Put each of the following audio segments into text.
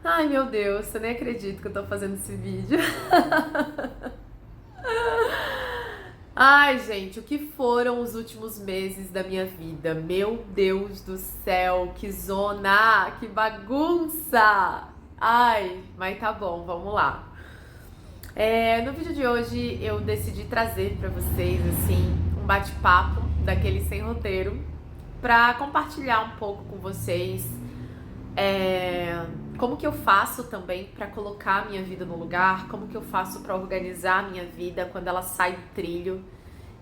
Ai, meu Deus, eu nem acredito que eu tô fazendo esse vídeo. Ai, gente, o que foram os últimos meses da minha vida? Meu Deus do céu, que zona, que bagunça! Ai, mas tá bom, vamos lá. No vídeo de hoje eu decidi trazer pra vocês, assim, um bate-papo daquele sem roteiro, pra compartilhar um pouco com vocês como que eu faço também pra colocar a minha vida no lugar, como que eu faço pra organizar a minha vida quando ela sai do trilho.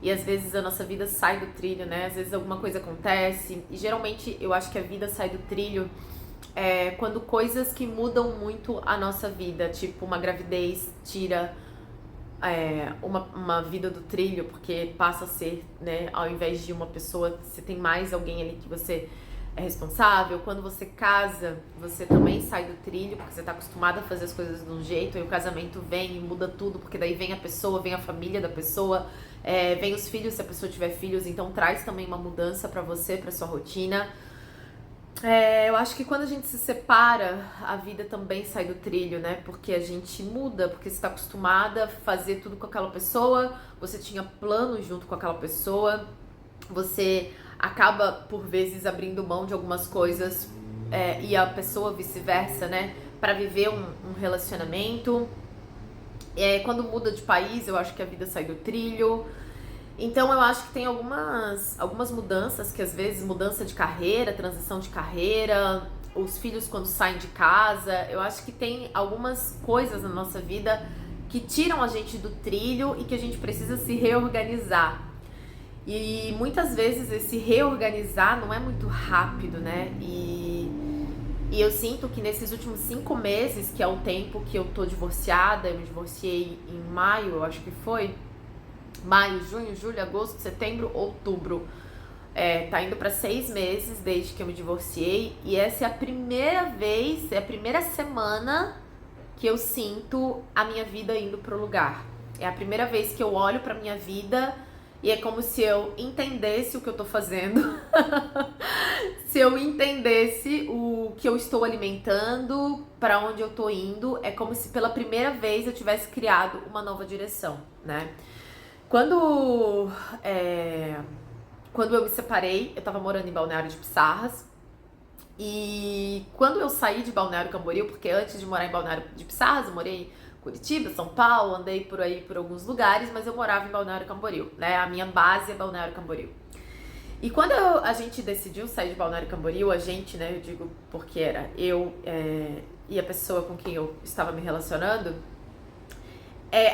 E às vezes a nossa vida sai do trilho, né? Às vezes alguma coisa acontece. E geralmente eu acho que a vida sai do trilho quando coisas que mudam muito a nossa vida, tipo uma gravidez tira uma vida do trilho, porque passa a ser, né, ao invés de uma pessoa, você tem mais alguém ali que você é responsável. Quando você casa, você também sai do trilho, porque você tá acostumado a fazer as coisas de um jeito, aí o casamento vem e muda tudo, porque daí vem a pessoa, vem a família da pessoa, vem os filhos, se a pessoa tiver filhos, então traz também uma mudança pra você, pra sua rotina. Eu acho que quando a gente se separa, a vida também sai do trilho, né? Porque a gente muda, porque você está acostumada a fazer tudo com aquela pessoa, você tinha planos junto com aquela pessoa, você acaba, por vezes, abrindo mão de algumas coisas, e a pessoa vice-versa, né? Para viver um relacionamento. Quando muda de país, eu acho que a vida sai do trilho. Então eu acho que tem algumas mudanças, que às vezes mudança de carreira, transição de carreira, os filhos quando saem de casa, eu acho que tem algumas coisas na nossa vida que tiram a gente do trilho e que a gente precisa se reorganizar. E muitas vezes esse reorganizar não é muito rápido, né? E eu sinto que nesses últimos 5 meses, que é o tempo que eu tô divorciada, eu me divorciei em maio, eu acho que foi, maio, junho, julho, agosto, setembro, outubro. Tá indo pra 6 meses desde que eu me divorciei. E essa é a primeira vez, é a primeira semana que eu sinto a minha vida indo pro lugar. É a primeira vez que eu olho pra minha vida e é como se eu entendesse o que eu tô fazendo. Se eu entendesse o que eu estou alimentando, pra onde eu tô indo, é como se pela primeira vez eu tivesse criado uma nova direção, né? Quando, quando eu me separei, eu tava morando em Balneário de Pissarras. E quando eu saí de Balneário Camboriú, porque antes de morar em Balneário de Pissarras, eu morei em Curitiba, São Paulo, andei por aí por alguns lugares, mas eu morava em Balneário Camboriú, né? A minha base é Balneário Camboriú. E quando a gente decidiu sair de Balneário Camboriú, a gente, né, eu digo porque era eu e a pessoa com quem eu estava me relacionando,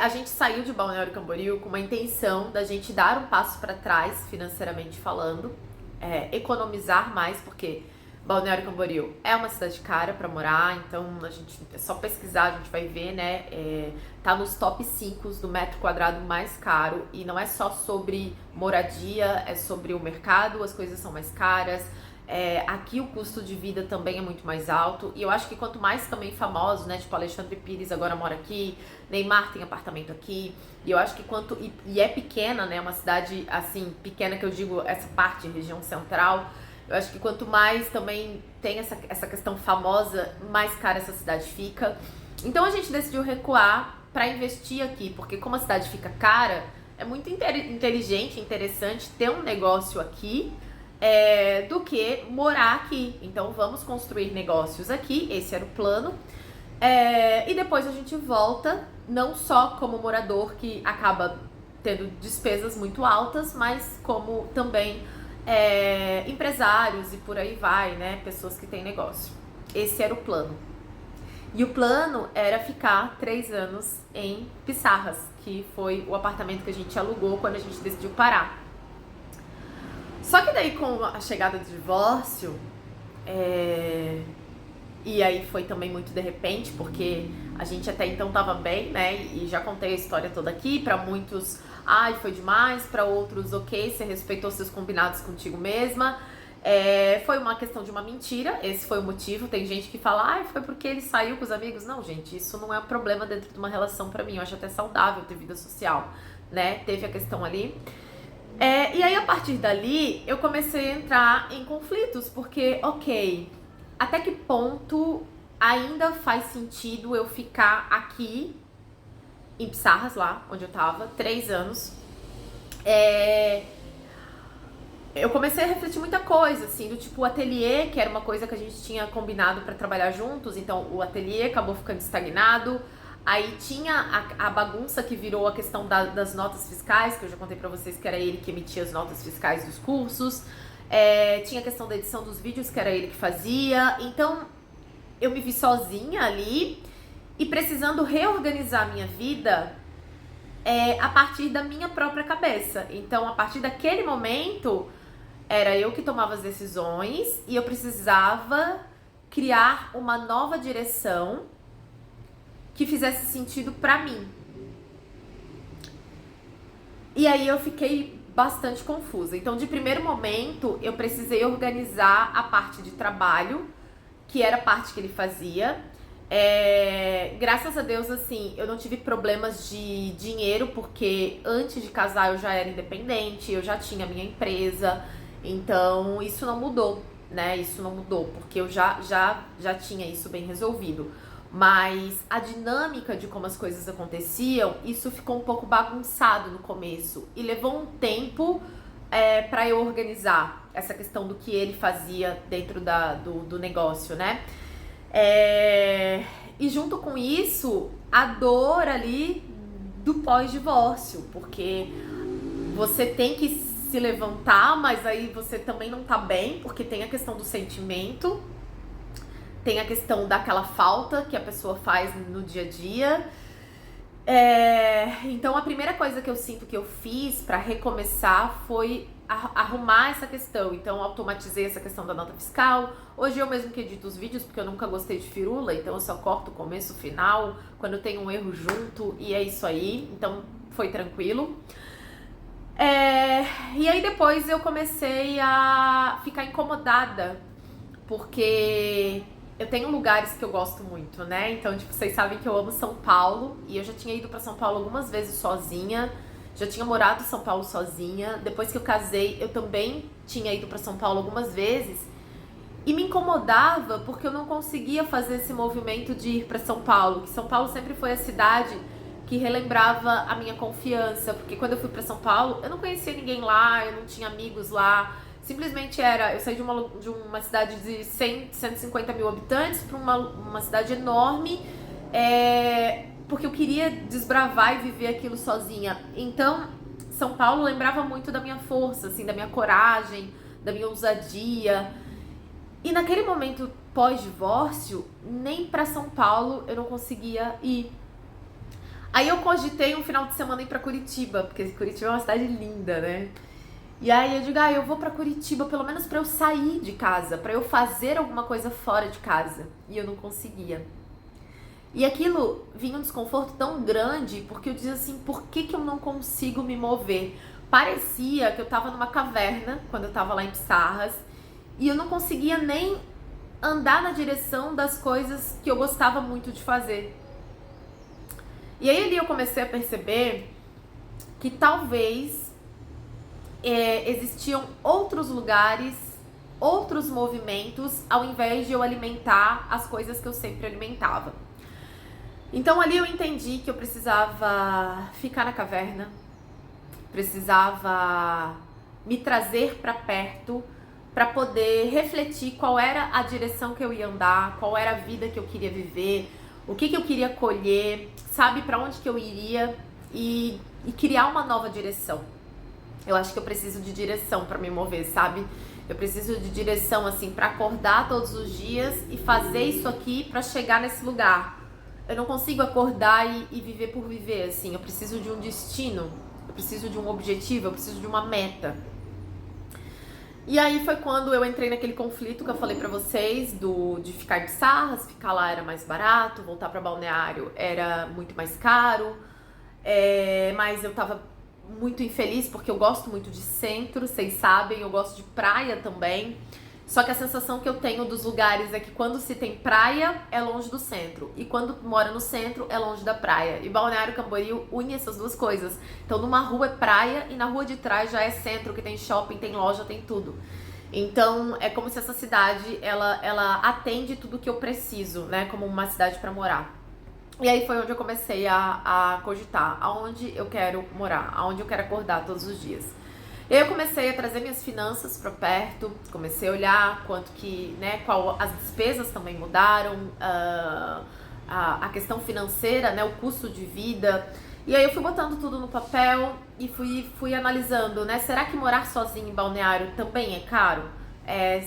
a gente saiu de Balneário Camboriú com uma intenção da gente dar um passo para trás, financeiramente falando, economizar mais, porque Balneário Camboriú é uma cidade cara para morar, então a gente é só pesquisar, a gente vai ver, né? Tá nos top 5 do metro quadrado mais caro, e não é só sobre moradia, é sobre o mercado, as coisas são mais caras. Aqui o custo de vida também é muito mais alto, e eu acho que quanto mais também famosos, né, tipo Alexandre Pires agora mora aqui, Neymar tem apartamento aqui, e eu acho que e é pequena, né, uma cidade assim, pequena que eu digo, essa parte, região central, eu acho que quanto mais também tem essa questão famosa, mais cara essa cidade fica. Então a gente decidiu recuar para investir aqui, porque como a cidade fica cara, é muito inteligente, interessante ter um negócio aqui, do que morar aqui. Então vamos construir negócios aqui, esse era o plano. E depois a gente volta, não só como morador que acaba tendo despesas muito altas, mas como também empresários e por aí vai, né? Pessoas que têm negócio. Esse era o plano. E o plano era ficar 3 anos em Pissarras, que foi o apartamento que a gente alugou quando a gente decidiu parar. Só que daí com a chegada do divórcio, e aí foi também muito de repente, porque a gente até então tava bem, né? E já contei a história toda aqui, pra muitos, ai, foi demais, pra outros, ok, você respeitou seus combinados contigo mesma. Foi uma questão de uma mentira, esse foi o motivo. Tem gente que fala, ai, foi porque ele saiu com os amigos. Não, gente, isso não é um problema dentro de uma relação pra mim. Eu acho até saudável ter vida social, né? Teve a questão ali. E aí, a partir dali, eu comecei a entrar em conflitos, porque, ok, até que ponto ainda faz sentido eu ficar aqui em Pissarras, lá onde eu tava, 3 anos. Eu comecei a refletir muita coisa, assim, do tipo o ateliê, que era uma coisa que a gente tinha combinado pra trabalhar juntos, então o ateliê acabou ficando estagnado. Aí tinha a bagunça que virou a questão das notas fiscais, que eu já contei pra vocês que era ele que emitia as notas fiscais dos cursos. Tinha a questão da edição dos vídeos, que era ele que fazia. Então eu me vi sozinha ali e precisando reorganizar a minha vida a partir da minha própria cabeça. Então, a partir daquele momento, era eu que tomava as decisões e eu precisava criar uma nova direção que fizesse sentido pra mim. E aí eu fiquei bastante confusa. Então, de primeiro momento, eu precisei organizar a parte de trabalho, que era a parte que ele fazia. Graças a Deus, assim, eu não tive problemas de dinheiro, porque antes de casar eu já era independente, eu já tinha minha empresa, então isso não mudou, né? Isso não mudou, porque eu já tinha isso bem resolvido. Mas a dinâmica de como as coisas aconteciam, isso ficou um pouco bagunçado no começo e levou um tempo para eu organizar essa questão do que ele fazia dentro do negócio, né? E junto com isso, a dor ali do pós-divórcio, porque você tem que se levantar, mas aí você também não tá bem, porque tem a questão do sentimento, tem a questão daquela falta que a pessoa faz no dia a dia. Então a primeira coisa que eu sinto que eu fiz pra recomeçar foi arrumar essa questão. Então automatizei essa questão da nota fiscal. Hoje eu mesmo que edito os vídeos, porque eu nunca gostei de firula, então eu só corto o começo, o final, quando tem um erro junto, e é isso aí. Então foi tranquilo. E aí depois eu comecei a ficar incomodada, porque eu tenho lugares que eu gosto muito, né? Então, tipo, vocês sabem que eu amo São Paulo, e eu já tinha ido pra São Paulo algumas vezes sozinha, já tinha morado em São Paulo sozinha. Depois que eu casei, eu também tinha ido pra São Paulo algumas vezes, e me incomodava porque eu não conseguia fazer esse movimento de ir pra São Paulo, que São Paulo sempre foi a cidade que relembrava a minha confiança, porque quando eu fui pra São Paulo, eu não conhecia ninguém lá, eu não tinha amigos lá. Simplesmente eu saí de uma cidade de 100, 150 mil habitantes para uma cidade enorme, porque eu queria desbravar e viver aquilo sozinha. Então, São Paulo lembrava muito da minha força, assim, da minha coragem, da minha ousadia. E naquele momento pós-divórcio, nem para São Paulo eu não conseguia ir. Aí eu cogitei um final de semana ir para Curitiba, porque Curitiba é uma cidade linda, né? E aí eu digo, eu vou pra Curitiba pelo menos pra eu sair de casa, pra eu fazer alguma coisa fora de casa. E eu não conseguia. E aquilo vinha um desconforto tão grande, porque eu dizia assim, por que eu não consigo me mover? Parecia que eu tava numa caverna, quando eu tava lá em Pissarras, e eu não conseguia nem andar na direção das coisas que eu gostava muito de fazer. E aí ali eu comecei a perceber que talvez existiam outros lugares, outros movimentos, ao invés de eu alimentar as coisas que eu sempre alimentava. Então ali eu entendi que eu precisava ficar na caverna, precisava me trazer para perto para poder refletir qual era a direção que eu ia andar, qual era a vida que eu queria viver, o que eu queria colher, sabe, para onde que eu iria e criar uma nova direção. Eu acho que eu preciso de direção pra me mover, sabe? Eu preciso de direção, assim, pra acordar todos os dias e fazer isso aqui pra chegar nesse lugar. Eu não consigo acordar e viver por viver, assim. Eu preciso de um destino, eu preciso de um objetivo, eu preciso de uma meta. E aí foi quando eu entrei naquele conflito que eu falei pra vocês, de ficar em Pissarras, ficar lá era mais barato, voltar pra Balneário era muito mais caro, mas eu tava muito infeliz porque eu gosto muito de centro, vocês sabem, eu gosto de praia também. Só que a sensação que eu tenho dos lugares é que quando se tem praia, é longe do centro. E quando mora no centro, é longe da praia. E Balneário Camboriú une essas duas coisas. Então numa rua é praia e na rua de trás já é centro, que tem shopping, tem loja, tem tudo. Então, é como se essa cidade, ela atende tudo que eu preciso, né? Como uma cidade pra morar. E aí foi onde eu comecei a cogitar aonde eu quero morar, aonde eu quero acordar todos os dias. E aí eu comecei a trazer minhas finanças para perto, comecei a olhar quanto que, né, as despesas também mudaram, a questão financeira, né, o custo de vida. E aí eu fui botando tudo no papel e fui analisando, né, será que morar sozinho em Balneário também é caro?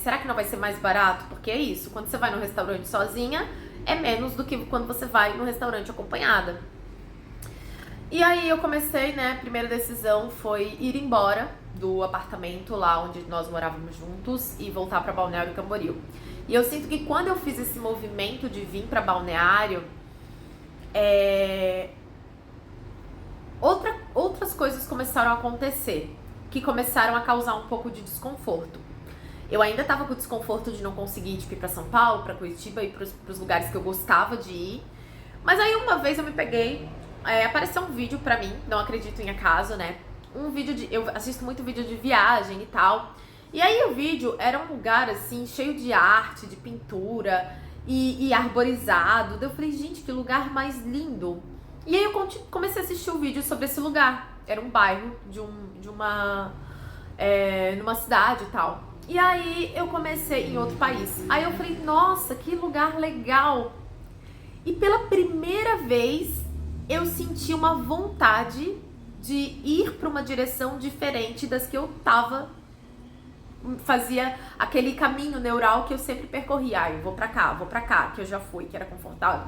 Será que não vai ser mais barato? Porque é isso, quando você vai no restaurante sozinha, é menos do que quando você vai no restaurante acompanhada. E aí eu comecei, né, a primeira decisão foi ir embora do apartamento lá onde nós morávamos juntos e voltar para Balneário Camboriú. E eu sinto que quando eu fiz esse movimento de vir para Balneário, outras coisas começaram a acontecer, que começaram a causar um pouco de desconforto. Eu ainda tava com o desconforto de não conseguir ir pra São Paulo, pra Curitiba e pros lugares que eu gostava de ir. Mas aí uma vez eu me peguei, apareceu um vídeo pra mim, não acredito em acaso, né? Eu assisto muito vídeo de viagem e tal. E aí o vídeo era um lugar assim, cheio de arte, de pintura e arborizado. Daí eu falei, gente, que lugar mais lindo. E aí eu comecei a assistir um vídeo sobre esse lugar. Era um bairro numa cidade e tal. E aí eu comecei em outro país. Aí eu falei, nossa, que lugar legal. E pela primeira vez eu senti uma vontade de ir para uma direção diferente das que eu fazia aquele caminho neural que eu sempre percorria. Eu vou pra cá, que eu já fui, que era confortável.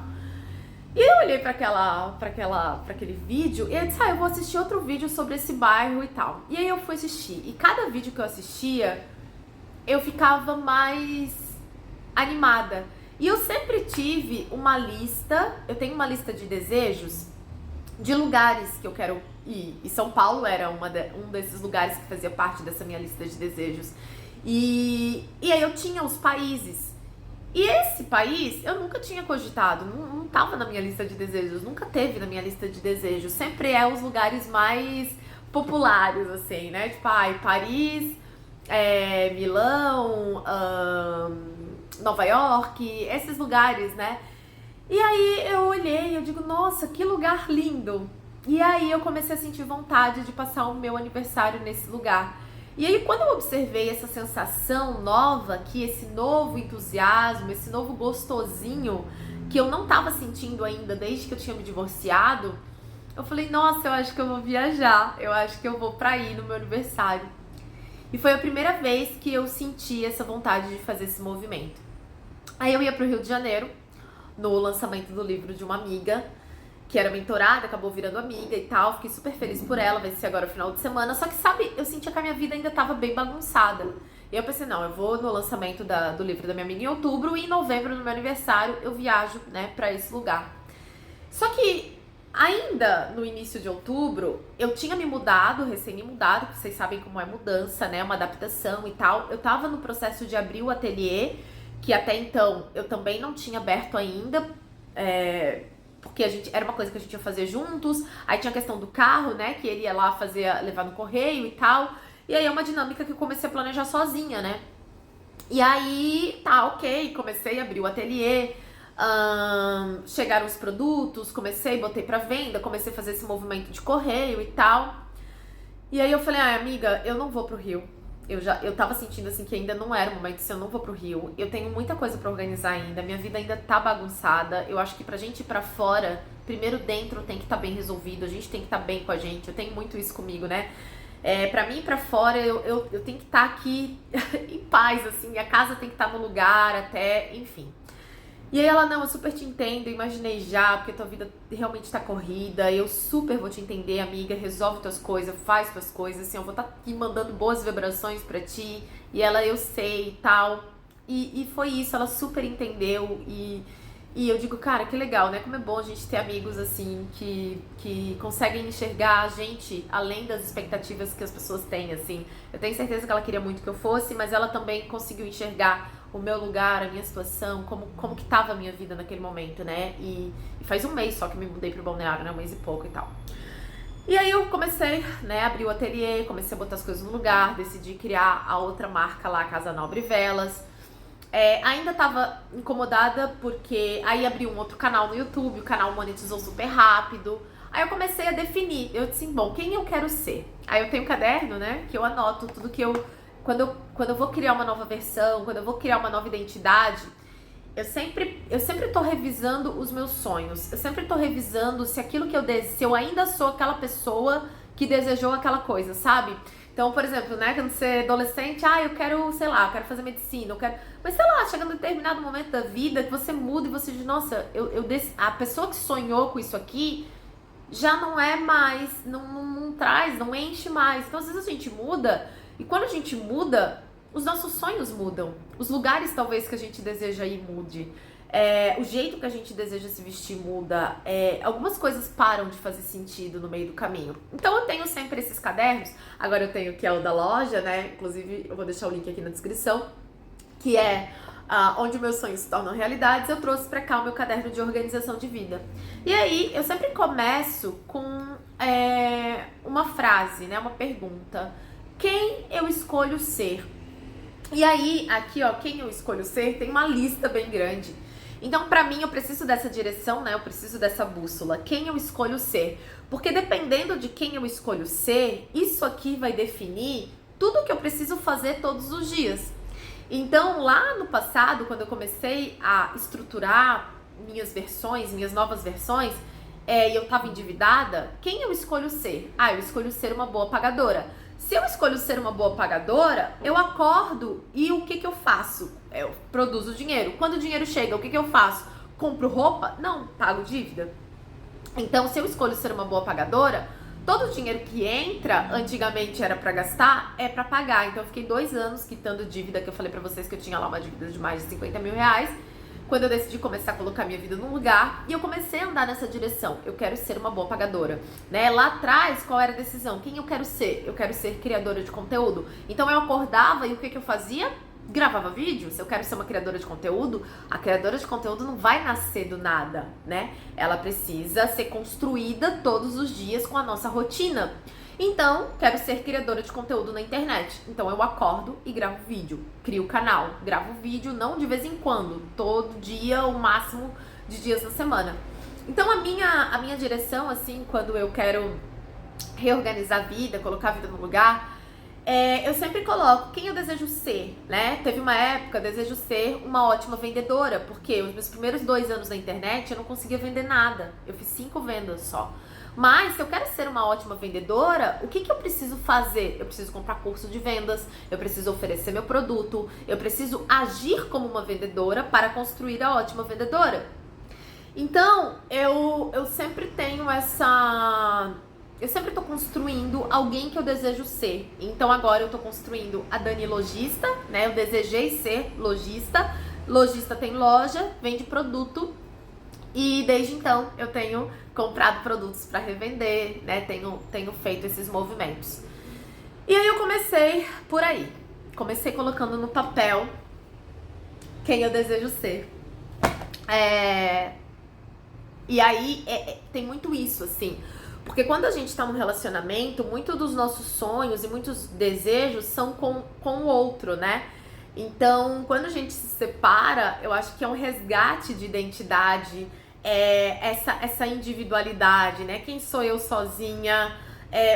E eu olhei pra aquele vídeo e eu disse, eu vou assistir outro vídeo sobre esse bairro e tal. E aí eu fui assistir. E cada vídeo que eu assistia, eu ficava mais animada. E eu sempre tive uma lista, eu tenho uma lista de desejos de lugares que eu quero ir. E São Paulo era um desses lugares que fazia parte dessa minha lista de desejos. E aí eu tinha os países. E esse país eu nunca tinha cogitado, não tava na minha lista de desejos, nunca teve na minha lista de desejos. Sempre é os lugares mais populares, assim, né? Tipo, Paris, Milão, Nova York, esses lugares, né? E aí eu olhei e eu digo, nossa, que lugar lindo. E aí eu comecei a sentir vontade de passar o meu aniversário nesse lugar. E aí quando eu observei essa sensação nova aqui, esse novo entusiasmo, esse novo gostosinho que eu não tava sentindo ainda desde que eu tinha me divorciado, eu falei, nossa, eu acho que eu vou viajar, eu acho que eu vou pra ir no meu aniversário. E foi a primeira vez que eu senti essa vontade de fazer esse movimento. Aí eu ia pro Rio de Janeiro, no lançamento do livro de uma amiga, que era mentorada, acabou virando amiga e tal. Fiquei super feliz por ela, vai ser agora o final de semana. Só que, sabe, eu sentia que a minha vida ainda tava bem bagunçada. E eu pensei, não, eu vou no lançamento do livro da minha amiga em outubro e em novembro, no meu aniversário, eu viajo, né, pra esse lugar. Só que ainda no início de outubro, eu tinha me mudado, recém me mudado, porque vocês sabem como é mudança, né, uma adaptação e tal. Eu tava no processo de abrir o ateliê, que até então eu também não tinha aberto ainda, porque era uma coisa que a gente ia fazer juntos. Aí tinha a questão do carro, né, que ele ia lá levar no correio e tal. E aí é uma dinâmica que eu comecei a planejar sozinha, né. E aí, tá, ok, comecei a abrir o ateliê, chegaram os produtos, botei pra venda, comecei a fazer esse movimento de correio e tal. E aí eu falei, amiga, eu não vou pro Rio. Eu tava sentindo assim que ainda não era o momento, se eu não vou pro Rio. Eu tenho muita coisa pra organizar ainda, minha vida ainda tá bagunçada. Eu acho que pra gente ir pra fora, primeiro dentro tem que estar bem resolvido, a gente tem que estar bem com a gente. Eu tenho muito isso comigo, né? Pra mim ir pra fora, eu tenho que estar aqui em paz, assim, a casa tem que estar no lugar até, enfim. E aí ela, não, eu super te entendo, eu imaginei já, porque tua vida realmente tá corrida, eu super vou te entender, amiga, resolve tuas coisas, faz tuas coisas, assim, eu vou estar aqui mandando boas vibrações pra ti, e ela, eu sei e tal, e foi isso, ela super entendeu, e eu digo, cara, que legal, né, como é bom a gente ter amigos, assim, que conseguem enxergar a gente além das expectativas que as pessoas têm, assim. Eu tenho certeza que ela queria muito que eu fosse, mas ela também conseguiu enxergar o meu lugar, a minha situação, como que tava a minha vida naquele momento, né? E faz um mês só que eu me mudei pro Balneário, né? Um mês e pouco e tal. E aí eu comecei, né, abri o ateliê, comecei a botar as coisas no lugar, decidi criar a outra marca lá, Casa Nobre Velas. Ainda tava incomodada porque aí abri um outro canal no YouTube, o canal monetizou super rápido. Aí eu comecei a definir, eu disse, bom, quem eu quero ser? Aí eu tenho um caderno, né, que eu anoto tudo que quando eu vou criar uma nova versão, quando eu vou criar uma nova identidade, eu sempre tô revisando os meus sonhos. Eu sempre tô revisando se aquilo que se eu ainda sou aquela pessoa que desejou aquela coisa, sabe? Então, por exemplo, né, quando você é adolescente, eu quero, sei lá, eu quero fazer medicina, eu quero... Mas sei lá, chega num determinado momento da vida que você muda e você diz, nossa, a pessoa que sonhou com isso aqui já não é mais, não traz, não enche mais. Então, às vezes a gente muda, e quando a gente muda, os nossos sonhos mudam. Os lugares, talvez, que a gente deseja ir mude. O jeito que a gente deseja se vestir muda. Algumas coisas param de fazer sentido no meio do caminho. Então, eu tenho sempre esses cadernos. Agora eu tenho que é o da loja, né? Inclusive, eu vou deixar o link aqui na descrição. Que é onde meus sonhos se tornam realidades. Eu trouxe pra cá o meu caderno de organização de vida. E aí, eu sempre começo com uma frase, né? Uma pergunta. Quem eu escolho ser? E aí, aqui, ó, quem eu escolho ser, tem uma lista bem grande. Então, pra mim, eu preciso dessa direção, né? Eu preciso dessa bússola. Quem eu escolho ser? Porque dependendo de quem eu escolho ser, isso aqui vai definir tudo que eu preciso fazer todos os dias. Então, lá no passado, quando eu comecei a estruturar minhas versões, minhas novas versões, e eu tava endividada, quem eu escolho ser? Eu escolho ser uma boa pagadora. Se eu escolho ser uma boa pagadora, eu acordo e o que eu faço? Eu produzo dinheiro. Quando o dinheiro chega, o que eu faço? Compro roupa? Não, pago dívida. Então, se eu escolho ser uma boa pagadora, todo o dinheiro que entra, antigamente era pra gastar, é pra pagar. Então, eu fiquei 2 anos quitando dívida, que eu falei pra vocês que eu tinha lá uma dívida de mais de 50 mil reais. Quando eu decidi começar a colocar minha vida num lugar, e eu comecei a andar nessa direção. Eu quero ser uma boa pagadora, né? Lá atrás, qual era a decisão? Quem eu quero ser? Eu quero ser criadora de conteúdo. Então eu acordava e o que eu fazia? Gravava vídeo. Se eu quero ser uma criadora de conteúdo, a criadora de conteúdo não vai nascer do nada, né? Ela precisa ser construída todos os dias com a nossa rotina. Então, quero ser criadora de conteúdo na internet. Então, eu acordo e gravo vídeo. Crio canal. Gravo vídeo não de vez em quando. Todo dia, o máximo de dias na semana. Então, a minha direção, assim, quando eu quero reorganizar a vida, colocar a vida no lugar, eu sempre coloco quem eu desejo ser, né? Teve uma época, eu desejo ser uma ótima vendedora. Porque os meus primeiros 2 anos na internet, eu não conseguia vender nada. Eu fiz 5 vendas só. Mas, se eu quero ser uma ótima vendedora, o que eu preciso fazer? Eu preciso comprar curso de vendas, eu preciso oferecer meu produto, eu preciso agir como uma vendedora para construir a ótima vendedora. Então, eu sempre tenho essa... Eu sempre tô construindo alguém que eu desejo ser. Então, agora eu tô construindo a Dani lojista, né? Eu desejei ser lojista. Lojista tem loja, vende produto. E desde então eu tenho comprado produtos para revender, né? Tenho feito esses movimentos. E aí eu comecei por aí. Comecei colocando no papel quem eu desejo ser. E aí tem muito isso, assim. Porque quando a gente tá num relacionamento, muito dos nossos sonhos e muitos desejos são com o outro, né? Então, quando a gente se separa, eu acho que é um resgate de identidade, essa individualidade, né? Quem sou eu sozinha?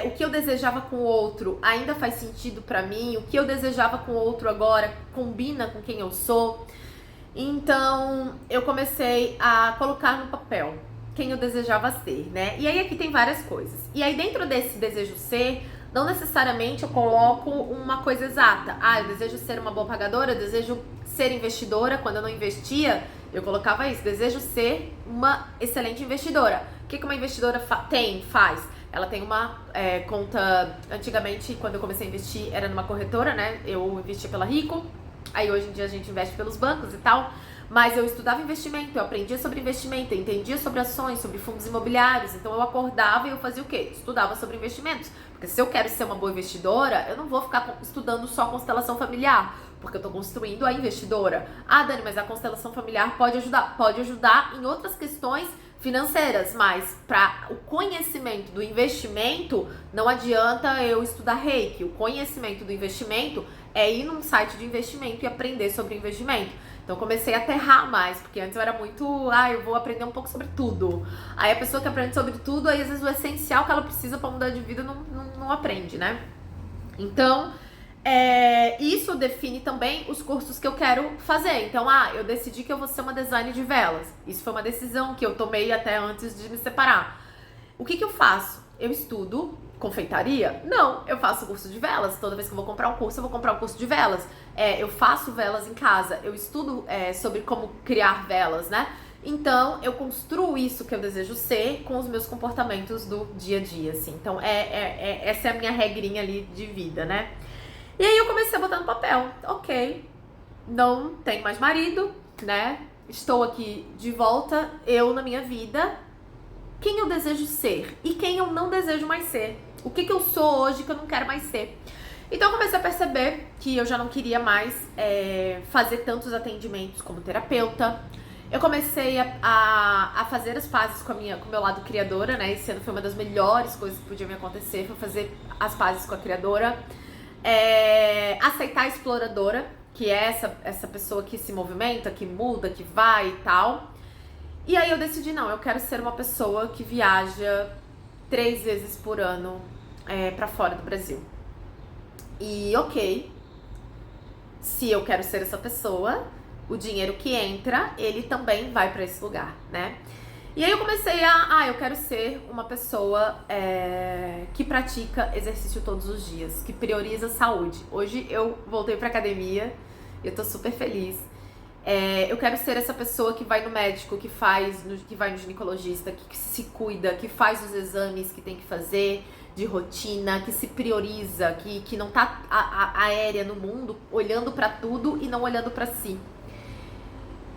O que eu desejava com o outro ainda faz sentido pra mim? O que eu desejava com o outro agora combina com quem eu sou? Então, eu comecei a colocar no papel quem eu desejava ser, né? E aí aqui tem várias coisas. E aí dentro desse desejo ser, não necessariamente eu coloco uma coisa exata. Eu desejo ser uma boa pagadora, eu desejo ser investidora. Quando eu não investia, eu colocava isso. Desejo ser uma excelente investidora. O que uma investidora faz? Ela tem uma conta... Antigamente, quando eu comecei a investir, era numa corretora, né? Eu investia pela Rico. Aí hoje em dia a gente investe pelos bancos e tal. Mas eu estudava investimento, eu aprendia sobre investimento, eu entendia sobre ações, sobre fundos imobiliários. Então eu acordava e eu fazia o quê? Estudava sobre investimentos. Porque se eu quero ser uma boa investidora, eu não vou ficar estudando só constelação familiar. Porque eu estou construindo a investidora. Dani, mas a constelação familiar pode ajudar. Pode ajudar em outras questões financeiras, mas para o conhecimento do investimento, não adianta eu estudar Reiki. O conhecimento do investimento é ir num site de investimento e aprender sobre investimento. Então comecei a aterrar mais, porque antes eu era muito, eu vou aprender um pouco sobre tudo. Aí a pessoa que aprende sobre tudo, aí às vezes o essencial que ela precisa para mudar de vida não aprende, né? Então, isso define também os cursos que eu quero fazer. Então, eu decidi que eu vou ser uma designer de velas. Isso foi uma decisão que eu tomei até antes de me separar. O que eu faço? Eu estudo confeitaria? Não, eu faço curso de velas. Toda vez que eu vou comprar um curso, eu vou comprar um curso de velas. Eu faço velas em casa. Eu estudo sobre como criar velas, né? Então, eu construo isso que eu desejo ser com os meus comportamentos do dia a dia, assim. Então, essa é a minha regrinha ali de vida, né? E aí eu comecei a botar no papel. Ok, não tenho mais marido, né? Estou aqui de volta, eu na minha vida. Quem eu desejo ser e quem eu não desejo mais ser. O que eu sou hoje que eu não quero mais ser. Então eu comecei a perceber que eu já não queria mais fazer tantos atendimentos como terapeuta. Eu comecei a fazer as pazes com o meu lado criadora, né? Esse ano foi uma das melhores coisas que podia me acontecer, foi fazer as pazes com a criadora. Aceitar a exploradora, que é essa pessoa que se movimenta, que muda, que vai e tal. E aí eu decidi, não, eu quero ser uma pessoa que viaja 3 vezes por ano pra fora do Brasil. E ok, se eu quero ser essa pessoa, o dinheiro que entra, ele também vai pra esse lugar, né? E aí eu comecei eu quero ser uma pessoa que pratica exercício todos os dias, que prioriza a saúde. Hoje eu voltei pra academia e eu tô super feliz. Eu quero ser essa pessoa que vai no médico, que vai no ginecologista, que se cuida, que faz os exames que tem que fazer de rotina, que se prioriza, que não tá aérea no mundo, olhando pra tudo e não olhando pra si.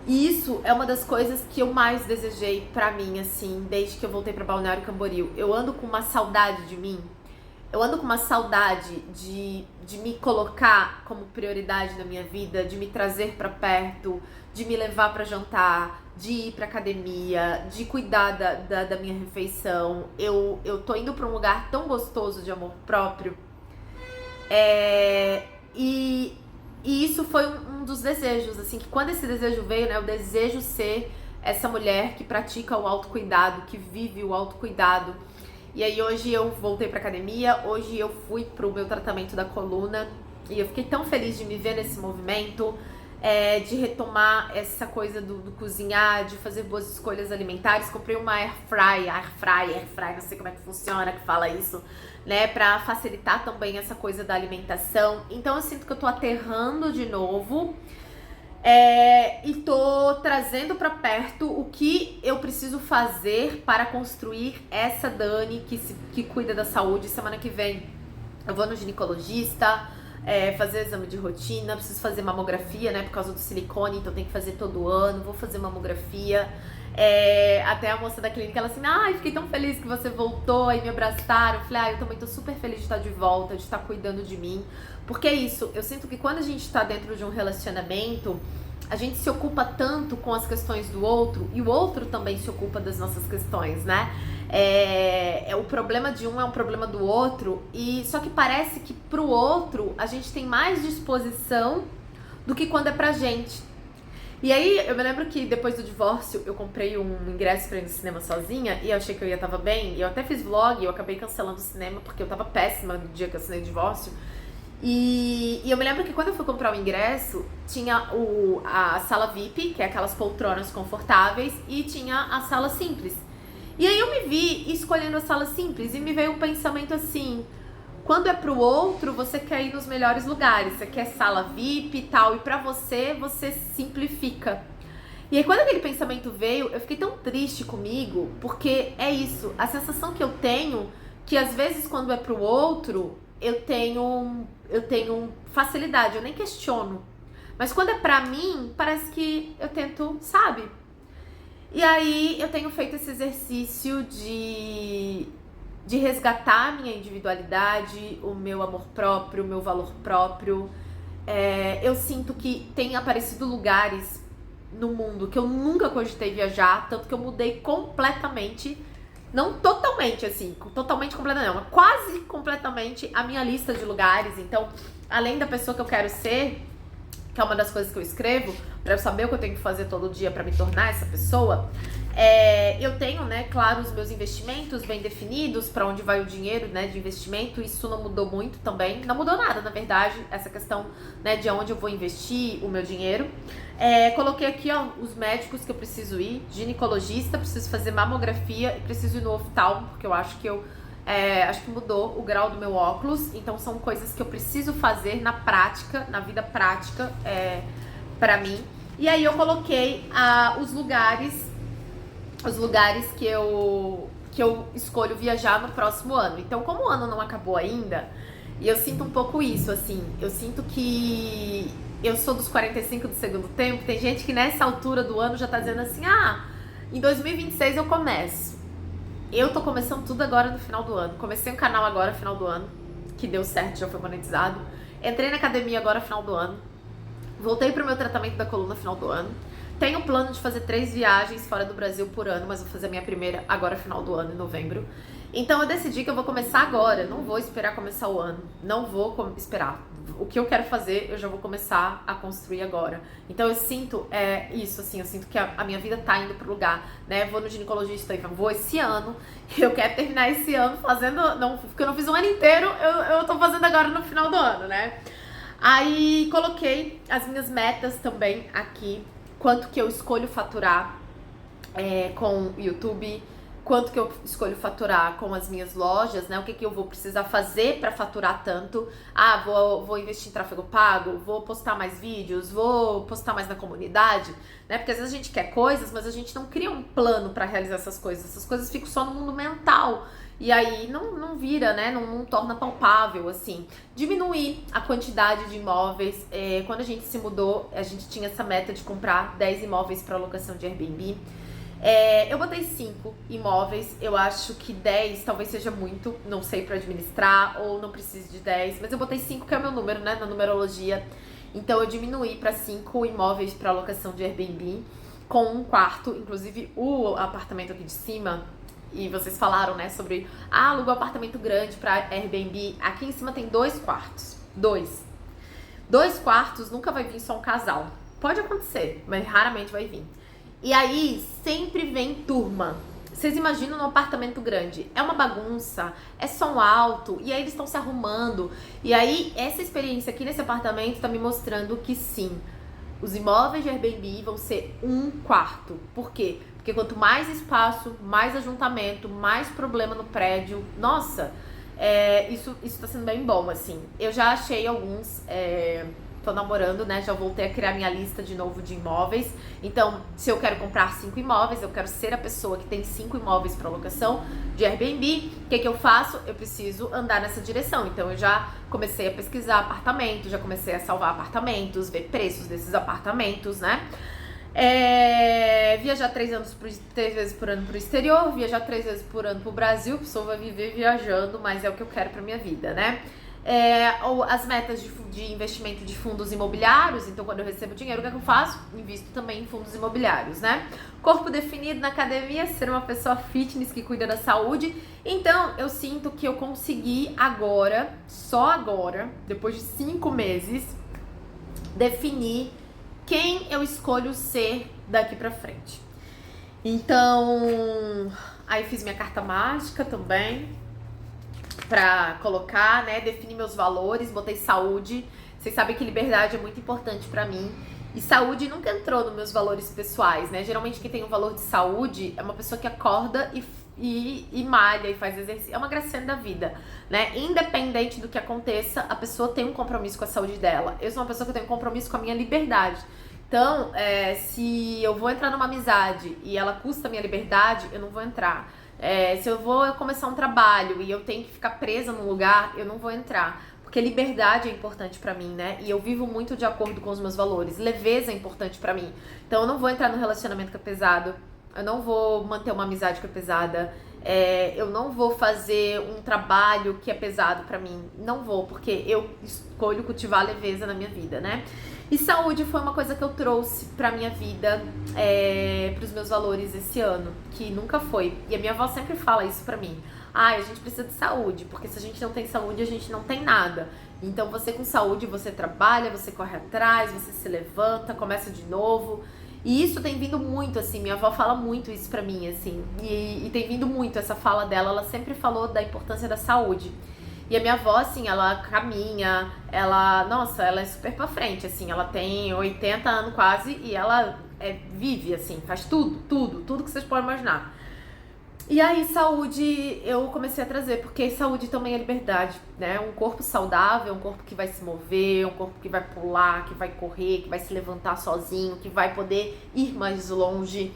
E isso é uma das coisas que eu mais desejei pra mim, assim, desde que eu voltei pra Balneário Camboriú. Eu ando com uma saudade de mim. Eu ando com uma saudade de me colocar como prioridade na minha vida, de me trazer pra perto, de me levar pra jantar, de ir pra academia, de cuidar da minha refeição. Eu tô indo pra um lugar tão gostoso de amor próprio. E isso foi um dos desejos, assim, que quando esse desejo veio, né, eu desejo ser essa mulher que pratica o autocuidado, que vive o autocuidado. E aí hoje eu voltei pra academia, hoje eu fui pro meu tratamento da coluna e eu fiquei tão feliz de me ver nesse movimento, de retomar essa coisa do cozinhar, de fazer boas escolhas alimentares. Comprei uma air fry, não sei como é que funciona, que fala isso, né, pra facilitar também essa coisa da alimentação. Então eu sinto que eu tô aterrando de novo. E tô trazendo pra perto o que eu preciso fazer para construir essa Dani que cuida da saúde. Semana que vem eu vou no ginecologista, fazer exame de rotina, preciso fazer mamografia, né, por causa do silicone, então tem que fazer todo ano, vou fazer mamografia. Até a moça da clínica, ela assim, fiquei tão feliz que você voltou, aí me abraçaram. Eu falei, eu também tô super feliz de estar de volta, de estar cuidando de mim. Porque é isso, eu sinto que quando a gente tá dentro de um relacionamento, a gente se ocupa tanto com as questões do outro, e o outro também se ocupa das nossas questões, né? O problema de um é um problema do outro, e só que parece que pro outro a gente tem mais disposição do que quando é pra gente. E aí, eu me lembro que depois do divórcio, eu comprei um ingresso pra ir no cinema sozinha, e eu achei que eu tava bem, e eu até fiz vlog, e eu acabei cancelando o cinema, porque eu tava péssima no dia que eu assinei o divórcio. E eu me lembro que quando eu fui comprar o ingresso, tinha a sala VIP, que é aquelas poltronas confortáveis, e tinha a sala simples. E aí eu me vi escolhendo a sala simples, e me veio um pensamento assim, quando é pro outro, você quer ir nos melhores lugares, você quer sala VIP e tal, e pra você simplifica. E aí quando aquele pensamento veio, eu fiquei tão triste comigo, porque é isso, a sensação que eu tenho, que às vezes quando é pro outro, eu tenho facilidade, eu nem questiono. Mas quando é pra mim, parece que eu tento, sabe? E aí eu tenho feito esse exercício de resgatar a minha individualidade, o meu amor próprio, o meu valor próprio. Eu sinto que tem aparecido lugares no mundo que eu nunca cogitei viajar, tanto que eu mudei completamente, não totalmente assim, totalmente completamente não, mas quase completamente a minha lista de lugares. Então, além da pessoa que eu quero ser, que é uma das coisas que eu escrevo, pra eu saber o que eu tenho que fazer todo dia pra me tornar essa pessoa, eu tenho, né, claro, os meus investimentos bem definidos, pra onde vai o dinheiro, né, de investimento. Isso não mudou muito também, não mudou nada, na verdade, essa questão, né, de onde eu vou investir o meu dinheiro. Coloquei aqui, ó, os médicos que eu preciso ir, ginecologista, preciso fazer mamografia e preciso ir no oftalmo, porque eu acho que acho que mudou o grau do meu óculos. Então são coisas que eu preciso fazer na prática, na vida prática, pra mim. E aí eu coloquei os lugares que eu escolho viajar no próximo ano. Então, como o ano não acabou ainda, e eu sinto um pouco isso, assim, eu sinto que eu sou dos 45 do segundo tempo. Tem gente que nessa altura do ano já tá dizendo assim, em 2026 eu começo. Eu tô começando tudo agora no final do ano. Comecei um canal agora no final do ano, que deu certo, já foi monetizado. Entrei na academia agora no final do ano. Voltei pro meu tratamento da coluna no final do ano. Tenho plano de fazer 3 viagens fora do Brasil por ano, mas vou fazer a minha primeira agora no final do ano, em novembro. Então eu decidi que eu vou começar agora, não vou esperar começar o ano, não vou esperar. O que eu quero fazer, eu já vou começar a construir agora. Então eu sinto isso, assim, eu sinto que a minha vida tá indo pro lugar, né? Vou no ginecologista, então vou esse ano, eu quero terminar esse ano fazendo, porque eu não fiz um ano inteiro, eu tô fazendo agora no final do ano, né? Aí coloquei as minhas metas também aqui, quanto que eu escolho faturar com o YouTube, quanto que eu escolho faturar com as minhas lojas, né? O que que eu vou precisar fazer para faturar tanto. Vou investir em tráfego pago, vou postar mais vídeos, vou postar mais na comunidade, né? Porque às vezes a gente quer coisas, mas a gente não cria um plano para realizar essas coisas. Essas coisas ficam só no mundo mental. E aí não vira, né? Não torna palpável, assim. Diminuir a quantidade de imóveis. Quando a gente se mudou, a gente tinha essa meta de comprar 10 imóveis para locação de Airbnb. Eu botei 5 imóveis, eu acho que 10 talvez seja muito, não sei pra administrar, ou não preciso de 10, mas eu botei 5 que é o meu número, né, na numerologia. Então eu diminuí pra 5 imóveis pra locação de Airbnb, com um quarto, inclusive o apartamento aqui de cima, e vocês falaram, né, sobre, alugou um apartamento grande pra Airbnb, aqui em cima tem 2 quartos, 2 quartos, nunca vai vir só um casal, pode acontecer, mas raramente vai vir. E aí, sempre vem turma. Vocês imaginam num apartamento grande, é uma bagunça, é som alto, e aí eles estão se arrumando. E aí, essa experiência aqui nesse apartamento tá me mostrando que sim, os imóveis de Airbnb vão ser um quarto. Por quê? Porque quanto mais espaço, mais ajuntamento, mais problema no prédio. Nossa, isso tá sendo bem bom, assim. Eu já achei alguns... tô namorando, né? Já voltei a criar minha lista de novo de imóveis. Então, se eu quero comprar 5 imóveis, eu quero ser a pessoa que tem 5 imóveis para locação de Airbnb. O que eu faço? Eu preciso andar nessa direção. Então, eu já comecei a pesquisar apartamentos, já comecei a salvar apartamentos, ver preços desses apartamentos, né? Viajar 3 vezes por ano pro exterior, viajar 3 vezes por ano pro Brasil. A pessoa vai viver viajando, mas é o que eu quero pra minha vida, né? Ou as metas de investimento de fundos imobiliários. Então, quando eu recebo dinheiro, o que é que eu faço? Invisto também em fundos imobiliários, né? Corpo definido na academia, ser uma pessoa fitness que cuida da saúde. Então, eu sinto que eu consegui agora, só agora, depois de 5 meses, definir quem eu escolho ser daqui pra frente. Então, aí fiz minha carta mágica também, pra colocar, né, definir meus valores, botei saúde. Vocês sabem que liberdade é muito importante pra mim. E saúde nunca entrou nos meus valores pessoais, né? Geralmente quem tem um valor de saúde é uma pessoa que acorda e malha e faz exercício. É uma gracinha da vida, né? Independente do que aconteça, a pessoa tem um compromisso com a saúde dela. Eu sou uma pessoa que tem um compromisso com a minha liberdade. Então, se eu vou entrar numa amizade e ela custa a minha liberdade, eu não vou entrar. Se eu vou começar um trabalho e eu tenho que ficar presa num lugar, eu não vou entrar. Porque liberdade é importante pra mim, né? E eu vivo muito de acordo com os meus valores. Leveza é importante pra mim. Então eu não vou entrar num relacionamento que é pesado. Eu não vou manter uma amizade que é pesada. Eu não vou fazer um trabalho que é pesado pra mim. Não vou, porque eu escolho cultivar a leveza na minha vida, né? E saúde foi uma coisa que eu trouxe pra minha vida, pros meus valores esse ano, que nunca foi. E a minha avó sempre fala isso pra mim. A gente precisa de saúde, porque se a gente não tem saúde, a gente não tem nada. Então você com saúde, você trabalha, você corre atrás, você se levanta, começa de novo. E isso tem vindo muito, assim, minha avó fala muito isso pra mim, assim. E tem vindo muito essa fala dela, ela sempre falou da importância da saúde. E a minha avó, assim, ela caminha, ela é super pra frente, assim, ela tem 80 anos quase e ela vive, assim, faz tudo que vocês podem imaginar. E aí, saúde, eu comecei a trazer, porque saúde também é liberdade, né? Um corpo saudável, um corpo que vai se mover, um corpo que vai pular, que vai correr, que vai se levantar sozinho, que vai poder ir mais longe.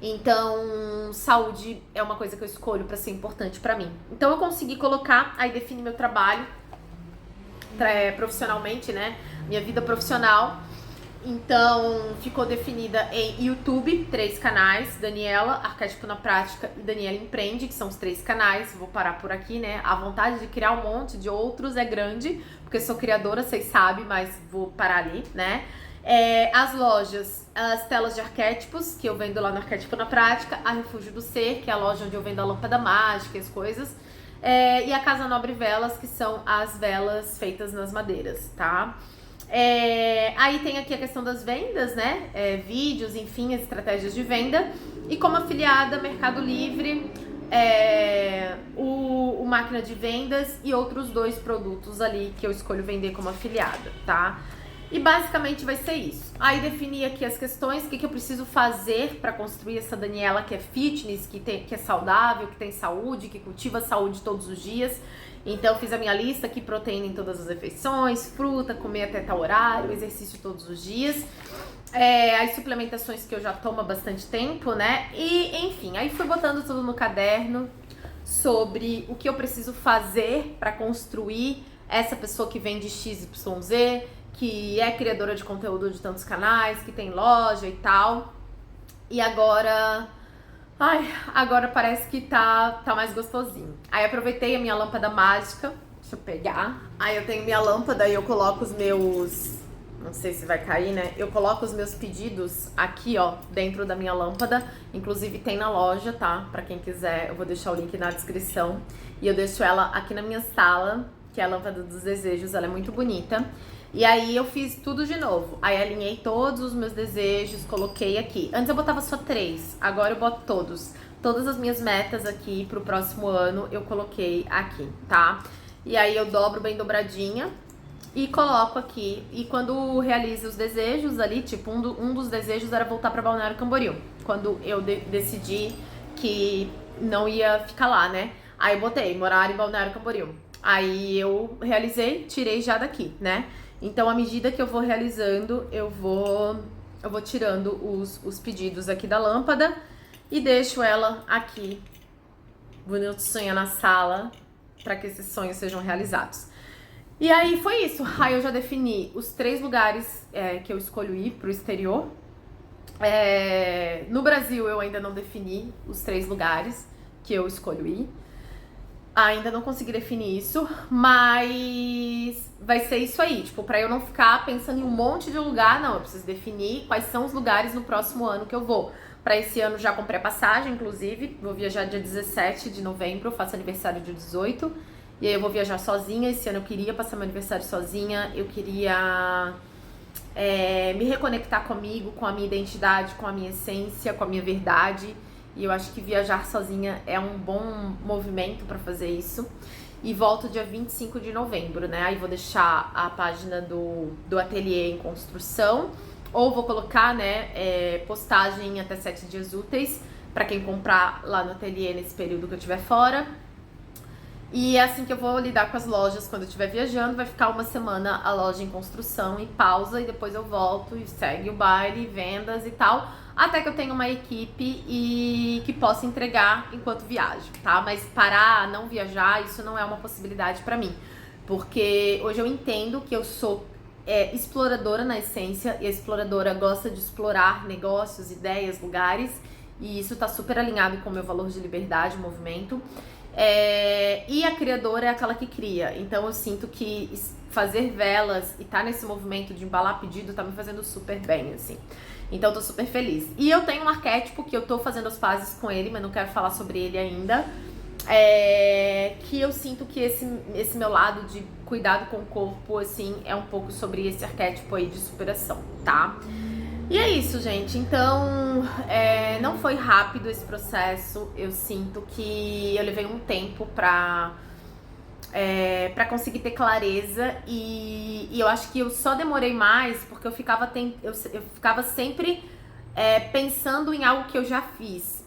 Então, saúde é uma coisa que eu escolho pra ser importante pra mim. Então, eu consegui colocar, aí defini meu trabalho profissionalmente, né? Minha vida profissional. Então, ficou definida em YouTube, 3 canais, Daniela, Arquétipo na Prática e Daniela Empreende, que são os 3 canais. Vou parar por aqui, né? A vontade de criar um monte de outros é grande, porque sou criadora, vocês sabem, mas vou parar ali, né? As lojas, as telas de arquétipos, que eu vendo lá no Arquétipo na Prática, a Refúgio do Ser, que é a loja onde eu vendo a lâmpada mágica e as coisas, e a Casa Nobre Velas, que são as velas feitas nas madeiras, tá? Aí tem aqui a questão das vendas, né? Vídeos, enfim, as estratégias de venda. E como afiliada, Mercado Livre, o Máquina de Vendas e outros 2 produtos ali que eu escolho vender como afiliada, tá? E basicamente vai ser isso. Aí defini aqui as questões, o que eu preciso fazer para construir essa Daniela que é fitness, que é saudável, que tem saúde, que cultiva a saúde todos os dias. Então, fiz a minha lista aqui, proteína em todas as refeições, fruta, comer até tal horário, exercício todos os dias. As suplementações que eu já tomo há bastante tempo, né? E, enfim, aí fui botando tudo no caderno sobre o que eu preciso fazer para construir essa pessoa que vende XYZ, que é criadora de conteúdo de tantos canais, que tem loja e tal. E agora parece que tá mais gostosinho. Aí aproveitei a minha lâmpada mágica. Deixa eu pegar. Aí eu tenho minha lâmpada e eu coloco os meus... Não sei se vai cair, né? Eu coloco os meus pedidos aqui, ó, dentro da minha lâmpada. Inclusive tem na loja, tá? Pra quem quiser, eu vou deixar o link na descrição. E eu deixo ela aqui na minha sala, que é a lâmpada dos desejos. Ela é muito bonita. E aí eu fiz tudo de novo. Aí alinhei todos os meus desejos, coloquei aqui. Antes eu botava só 3, agora eu boto todos. Todas as minhas metas aqui pro próximo ano eu coloquei aqui, tá? E aí eu dobro bem dobradinha e coloco aqui. E quando realizo os desejos ali, tipo, um dos desejos era voltar pra Balneário Camboriú. Quando eu decidi que não ia ficar lá, né? Aí eu botei morar em Balneário Camboriú. Aí eu realizei, tirei já daqui, né? Então, à medida que eu vou realizando, eu vou tirando os pedidos aqui da lâmpada e deixo ela aqui, bonitinha na sala, para que esses sonhos sejam realizados. E aí foi isso. Aí eu já defini os 3 lugares que eu escolho ir pro exterior. No Brasil, eu ainda não defini os 3 lugares que eu escolho ir. Ainda não consegui definir isso, mas vai ser isso aí, tipo, pra eu não ficar pensando em um monte de lugar, não, eu preciso definir quais são os lugares no próximo ano que eu vou. Pra esse ano já comprei a passagem, inclusive, vou viajar dia 17 de novembro, faço aniversário dia 18, e aí eu vou viajar sozinha. Esse ano eu queria passar meu aniversário sozinha, eu queria me reconectar comigo, com a minha identidade, com a minha essência, com a minha verdade. E eu acho que viajar sozinha é um bom movimento pra fazer isso. E volto dia 25 de novembro, né? Aí vou deixar a página do ateliê em construção. Ou vou colocar, né, postagem até 7 dias úteis pra quem comprar lá no ateliê nesse período que eu estiver fora. E é assim que eu vou lidar com as lojas quando eu estiver viajando. Vai ficar uma semana a loja em construção e pausa. E depois eu volto e segue o baile, vendas e tal. Até que eu tenha uma equipe e que possa entregar enquanto viajo, tá? Mas parar, não viajar, isso não é uma possibilidade pra mim. Porque hoje eu entendo que eu sou exploradora na essência. E a exploradora gosta de explorar negócios, ideias, lugares. E isso tá super alinhado com o meu valor de liberdade, movimento. E a criadora é aquela que cria. Então eu sinto que fazer velas e tá nesse movimento de embalar pedido tá me fazendo super bem, assim. Então eu tô super feliz. E eu tenho um arquétipo que eu tô fazendo as pazes com ele, mas não quero falar sobre ele ainda. Que eu sinto que esse meu lado de cuidado com o corpo, assim, é um pouco sobre esse arquétipo aí de superação, tá? E é isso, gente. Então, não foi rápido esse processo. Eu sinto que eu levei um tempo pra conseguir ter clareza e eu acho que eu só demorei mais porque eu ficava sempre pensando em algo que eu já fiz.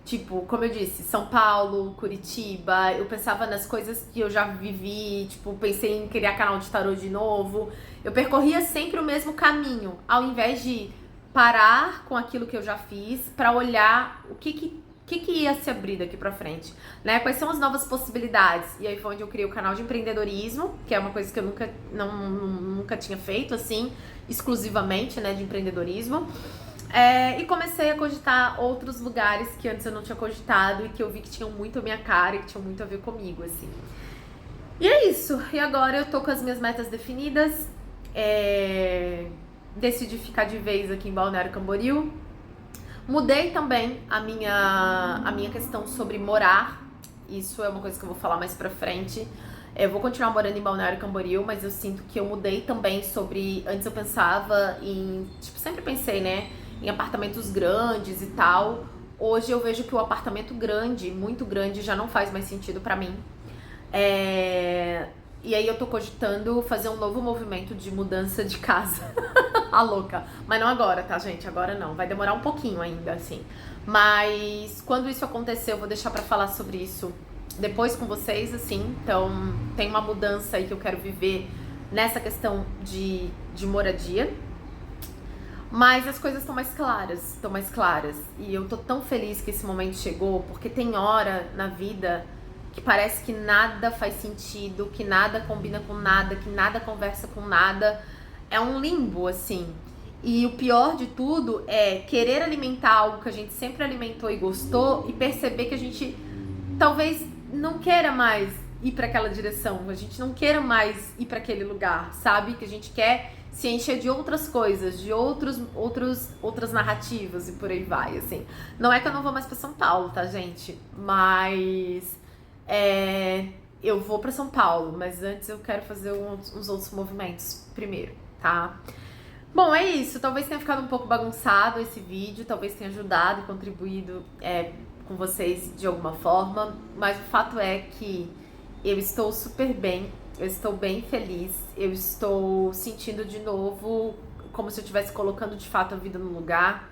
Tipo, como eu disse, São Paulo, Curitiba, eu pensava nas coisas que eu já vivi, tipo, pensei em criar canal de tarô de novo. Eu percorria sempre o mesmo caminho, ao invés de parar com aquilo que eu já fiz pra olhar o que ia se abrir daqui pra frente, né? Quais são as novas possibilidades? E aí foi onde eu criei o canal de empreendedorismo, que é uma coisa que eu nunca tinha feito, assim, exclusivamente, né, de empreendedorismo. E comecei a cogitar outros lugares que antes eu não tinha cogitado e que eu vi que tinham muito a minha cara e que tinham muito a ver comigo, assim. E é isso. E agora eu tô com as minhas metas definidas. Decidi ficar de vez aqui em Balneário Camboriú. Mudei também a minha questão sobre morar. Isso é uma coisa que eu vou falar mais pra frente. Eu vou continuar morando em Balneário Camboriú, mas eu sinto que eu mudei também sobre... Antes eu pensava em... Tipo, sempre pensei, né? Em apartamentos grandes e tal. Hoje eu vejo que o apartamento grande, muito grande, já não faz mais sentido pra mim. E aí eu tô cogitando fazer um novo movimento de mudança de casa. A louca. Mas não agora, tá, gente? Agora não. Vai demorar um pouquinho ainda, assim. Mas quando isso acontecer, eu vou deixar pra falar sobre isso depois com vocês, assim. Então, tem uma mudança aí que eu quero viver nessa questão de moradia. Mas as coisas estão mais claras. E eu tô tão feliz que esse momento chegou, porque tem hora na vida que parece que nada faz sentido, que nada combina com nada, que nada conversa com nada. É um limbo, assim. E o pior de tudo é querer alimentar algo que a gente sempre alimentou e gostou e perceber que a gente talvez não queira mais ir para aquela direção, a gente não queira mais ir para aquele lugar, sabe? Que a gente quer se encher de outras coisas, de outras narrativas e por aí vai, assim. Não é que eu não vou mais para São Paulo, tá, gente? Mas eu vou para São Paulo, mas antes eu quero fazer uns outros movimentos primeiro, tá? Bom, é isso. Talvez tenha ficado um pouco bagunçado esse vídeo, talvez tenha ajudado e contribuído com vocês de alguma forma, mas o fato é que eu estou super bem, eu estou bem feliz, eu estou sentindo de novo como se eu estivesse colocando de fato a vida no lugar.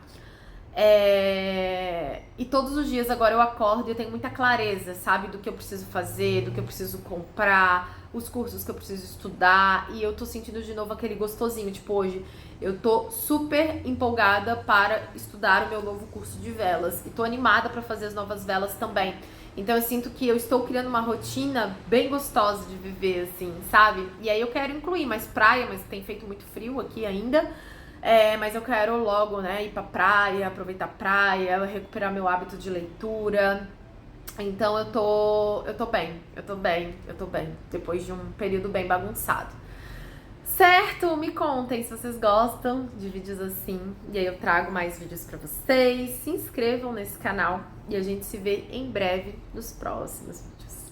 E todos os dias agora eu acordo e eu tenho muita clareza, sabe? Do que eu preciso fazer, do que eu preciso comprar, os cursos que eu preciso estudar. E eu tô sentindo de novo aquele gostosinho. Tipo, hoje eu tô super empolgada para estudar o meu novo curso de velas. E tô animada para fazer as novas velas também. Então eu sinto que eu estou criando uma rotina bem gostosa de viver, assim, sabe? E aí eu quero incluir mais praia, mas tem feito muito frio aqui ainda. Mas eu quero logo, né, ir pra praia, aproveitar a praia, recuperar meu hábito de leitura. Então eu tô bem, depois de um período bem bagunçado. Certo? Me contem se vocês gostam de vídeos assim. E aí eu trago mais vídeos pra vocês. Se inscrevam nesse canal e a gente se vê em breve nos próximos vídeos.